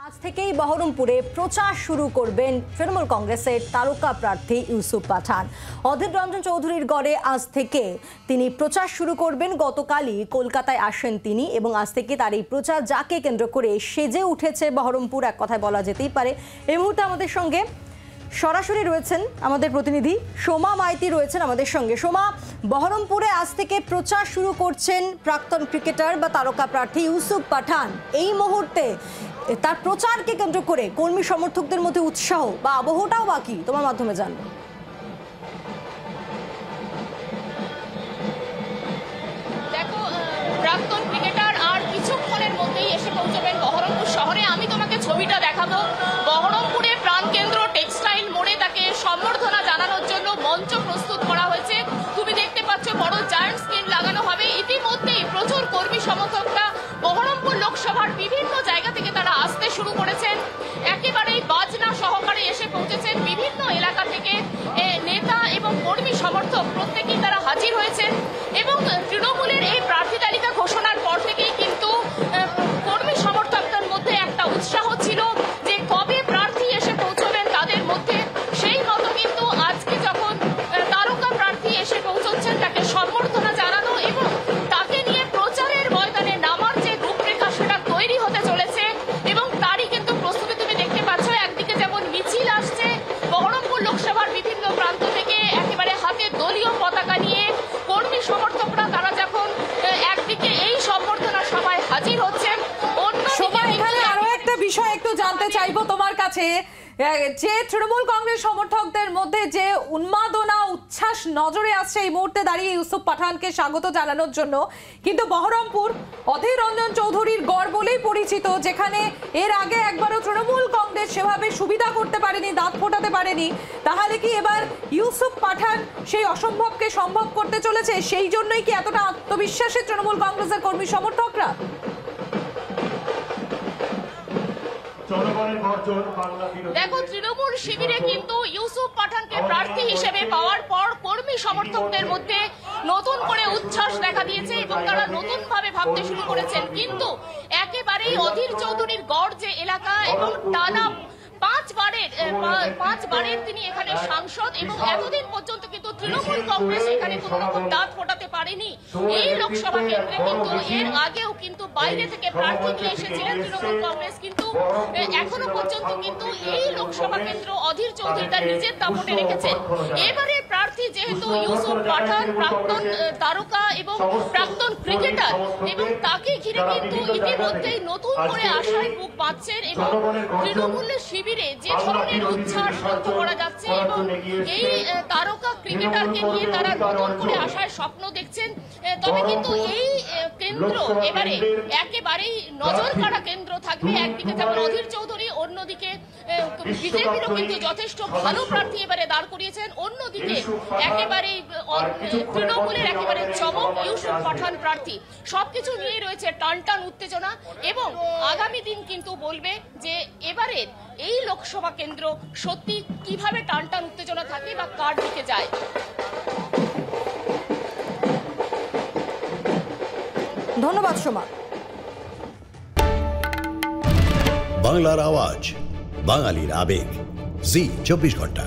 আজ থেকেই বহরমপুরে প্রচার শুরু করবেন তৃণমূল কংগ্রেসের তারকা প্রার্থী ইউসুফ পাঠান। অধীর রঞ্জন চৌধুরীর গড়ে আজ থেকে তিনি প্রচার শুরু করবেন। গতকালই কলকাতায় আসেন তিনি এবং আজ থেকে তার এই প্রচার যাকে কেন্দ্র করে সেজে উঠেছে বহরমপুর, এক কথায় বলা যেতেই পারে। এই মুহূর্তে আমাদের সঙ্গে সরাসরি রয়েছেন আমাদের প্রতিনিধি সোমা মাইতি রয়েছেন আমাদের সঙ্গে। সোমা, বহরমপুরে আজ থেকে প্রচার শুরু করছেন প্রাক্তন ক্রিকেটার বা তারকা প্রার্থী ইউসুফ পাঠান। এই মুহূর্তে তার প্রচারকে কেন্দ্র করে কর্মী সমর্থকদের মধ্যে উৎসাহ বা আবহটাও বাকি তোমার মাধ্যমে জানবো। দেখো, প্রাক্তন ক্রিকেটার আর কিছুক্ষণের মধ্যেই এসে পৌঁছবেন বহরমপুর শহরে। আমি তোমাকে ছবিটা দেখাবো। বহরমপুরে প্রাণকেন্দ্র টেক্সটাইল মোড়ে তাকে সম্বর্ধনা জানানোর জন্য মঞ্চ প্রস্তুত করা হয়েছে। তুমি দেখতে পাচ্ছ বড় জায়ান্ট স্ক্রিন লাগানো হবে। ইতিমধ্যেই প্রচুর কর্মী সমর্থকরা বহরমপুর লোকসভার বিভিন্ন জায়গা থেকে তারা আসতে শুরু করেছেন। একেবারেই বাজনা সহকারে এসে পৌঁছেছেন বিভিন্ন এলাকা থেকে নেতা এবং কর্মী সমর্থক প্রত্যেকেই তারা হাজির হয়েছেন। এবং তৃণমূলের এই প্রার্থী তালিকা ঘোষণার পর থেকেই কিন্তু কর্মী সমর্থকদের মধ্যে একটা উৎসাহ ছিল যে কবে প্রার্থী এসে পৌঁছবেন তাদের মধ্যে। সেই মতো কিন্তু আজকে যখন তারকা প্রার্থী এসে পৌঁছচ্ছেন তাকে সম্বর্ধনা জানানো এবং তাকে নিয়ে প্রচারের ময়দানে নামার যে রূপরেখা সেটা তৈরি হতে চলেছে এবং তারই কিন্তু প্রস্তুতি তুমি দেখতে পাচ্ছ। একদিকে যেমন মিছিল আসছে বহরমপুর লোকসভার বিভিন্ন প্রান্ত থেকে, একেবারে হাতে দলীয় পতাকা নিয়ে কর্মী সমর্থকরা তারা যখন একদিকে এই সম্বর্ধনা সভায় হাজির হচ্ছেন। এখানে আরো একটা বিষয় একটু জানতে চাইবো তোমার কাছে, যে তৃণমূল কংগ্রেস সমর্থকদের মধ্যে যে উন্মাদনা উচ্ছ্বাস নজরে আসছে এই মুহূর্তে দাঁড়িয়ে ইউসুফ পাঠানকে স্বাগত জানানোর জন্য, কিন্তু বহরমপুর অধীর রঞ্জন চৌধুরীর গড় বলেই পরিচিত, যেখানে এর আগে একবারও তৃণমূল কংগ্রেস সেভাবে সুবিধা করতে পারেনি, দাঁত ফোটাতে পারেনি। তাহলে কি এবার ইউসুফ পাঠান সেই অসম্ভবকে সম্ভব করতে চলেছে? সেই জন্যই কি এতটা আত্মবিশ্বাসী তৃণমূল কংগ্রেসের কর্মী সমর্থকরা? দেখো, তৃণমূল শিবিরে কিন্তু ইউসুফ পাঠানকে প্রার্থী হিসেবে পাওয়ার পর কর্মী সমর্থকদের মধ্যে নতুন করে উচ্ছ্বাস দেখা দিয়েছে এবং তারা নতুন ভাবে ভাবতে শুরু করেছেন। কিন্তু একেবারেই অধীর চৌধুরীর গড় যে এলাকা এবং টানা পাঁচবারের তিনি এখানে সাংসদ এবং এতদিন পর্যন্ত কিন্তু তৃণমূল কংগ্রেস এখানে কোনো রকম দাঁত ফোটাতে পারেনি। এই লোকসভা কেন্দ্রে কিন্তু এর আগেও কিন্তু বাইরে থেকে প্রার্থী নিয়ে এসেছিলেন তৃণমূল কংগ্রেস, কিন্তু এখনো পর্যন্ত কিন্তু এই লোকসভা কেন্দ্র অধীর চৌধুরী তার নিজের দাপটে রেখেছেন। এবারে প্রার্থী যেহেতু ইউসুফ পাঠান, প্রাক্তন তারকা এবং প্রাক্তন ক্রিকেটার, এবং তাকে ঘিরে কিন্তু ইতিমধ্যেই নতুন করে আশায় বুক বাঁধছেন এবং তৃণমূলের শিবিরে যে ধরনের উচ্ছ্বাস লক্ষ্য করা যাচ্ছে এবং এই তারকা ক্রিকেটারকে নিয়ে তারা নতুন করে আশায় স্বপ্ন দেখছেন। তবে কিন্তু এই কেন্দ্র এবারে একেবারেই নজর কাড়া কেন্দ্র থাকবে। একদিকে যেমন অধীর চৌধুরী, অন্যদিকে বিজেপিরও কিন্তু যথেষ্ট ভালো প্রার্থী এবারে দাঁড় করিয়েছেন। অন্যদিকে একেবারেই তৃণমূলের একেবারে চমক ইউসুফ পাঠান প্রার্থী। সবকিছু নিয়ে রয়েছে টানটান উত্তেজনা এবং আগামী দিন কিন্তু বলবে যে এবারের এই লোকসভা কেন্দ্র সত্যি কিভাবে টানটান উত্তেজনা থাকে বা কার দিকে যায়। ধন্যবাদ সোমা। বাংলার আওয়াজ, বাঙালির আবেগ, জি 24 ঘন্টা।